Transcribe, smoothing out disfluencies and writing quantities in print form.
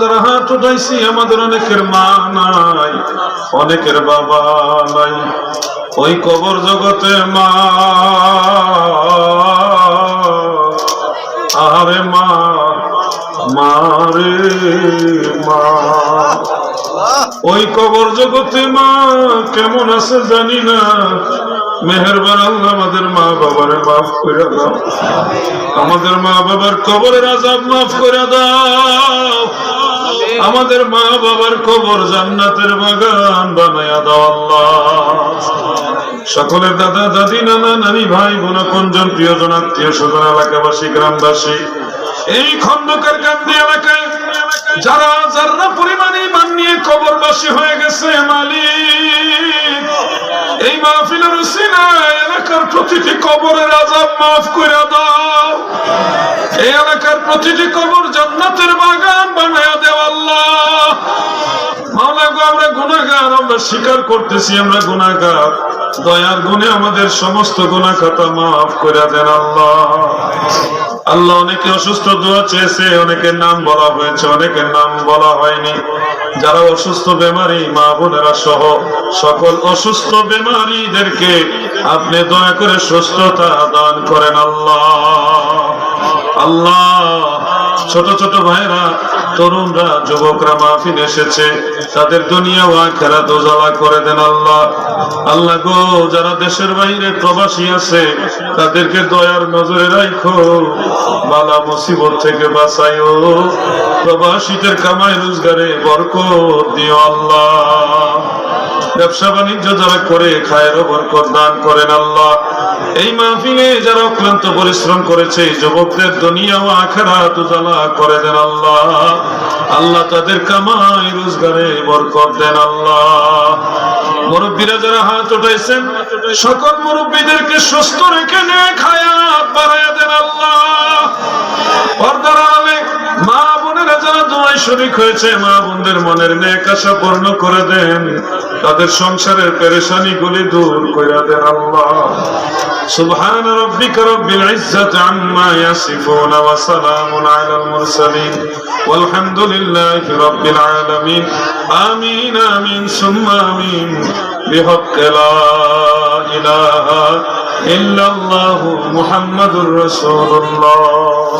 হাত উঠাইছি, আমাদের অনেকের মা নাই, অনেকের বাবা নাই। ওই কবর জগতে মা, আরে মা, মারে মা, ওই কবর জগতে মা কেমন আছে জানি না। মেহেরবান আল্লাহ আমাদের মা বাবার মাফ করে দাও, আমাদের মা বাবার কবরের আযাব মাফ করে দাও, আমাদের মা বাবার কবর জান্নাতের বাগান বানায়া দাও আল্লাহ। সকলের দাদা দাদি নানা নানি ভাই বোন আপনজন প্রিয়জন আত্মীয় স্বজন এলাকাবাসী গ্রামবাসী এই খন্দকার কান্দি এলাকায় যারা যারা পরিমাণে ইমান নিয়ে কবরবাসী হয়ে গেছে মালিক, এই মাহফিলের উসিলায় এলাকার প্রতিটি কবরের আযাব মাফ করে দাও, এই এলাকার প্রতিটি কবর জান্নাতের বাগান বানায়া দাও আল্লাহ। মাওলা গো, আমরা গুনাহগার, আমরা স্বীকার করতেছি আমরা গুনাহগার, দয়ার গুণে আমাদের সমস্ত গুনাহ খাতা মাফ করে দেন আল্লাহ। আল্লাহ অনেকে অসুস্থ দোয়া চেয়েছে, অনেকের নাম বলা হয়েছে, অনেকের নাম বলা হয়নি। যারা অসুস্থ বেমারি মা বোনেরা সহ সকল অসুস্থ বেমারিদেরকে আপনি দয়া করে সুস্থতা দান করেন আল্লাহ। আল্লাহ ছোট ছোট ভাইরা, তরুণরা, যুবকরা মাহফিল এসেছে, তাদের দুনিয়া ও আখিরাত উজালা করে দেন আল্লাহ। আল্লাহ গো, যারা দেশের বাইরে প্রবাসী আছে তাদেরকে দয়ার নজরে রাখো, বালা মুসিবত থেকে বাঁচাইও, প্রবাসীদের কামাই রোজগারে বরকত দিও আল্লাহ। ব্যবসা বাণিজ্য যারা করে খায়েরও বরকত দান করেন আল্লাহ। এই মাহফিলে যারা অক্লান্ত পরিশ্রম করেছে যুবকদের দুনিয়া ও আখিরাত উজালা করে দেন আল্লাহ। আল্লাহ তাদের কামাই রোজগারে বরকত দেন আল্লাহ। মুরব্বীরা যারা হাত উঠাইছেন সকল মুরব্বীদেরকে সুস্থ রেখে নেক হায়াত বাড়ায়া দেন আল্লাহ। পর্দার আড়ালে মা বোনেরা যারা দোয়ায় শরীক হয়েছে, মা বোনদের মনের নেক আশা পূর্ণ করে দেন, তাদের সংসারের পেরেশানি গুলি দূর করে দেন আল্লাহ। সুবহান রাব্বিকা রাব্বিল ইজ্জাতি আম্মা ইয়াসিফুন ওয়া সালামুন আলাল মুরসালিন ওয়ালহামদুলিল্লাহি রাব্বিল আলামিন। আমিন আমিন সুম্মা আমিন বিহাক্কি লা ইলাহা ইল্লাল্লাহু মুহাম্মাদুর রাসূলুল্লাহ।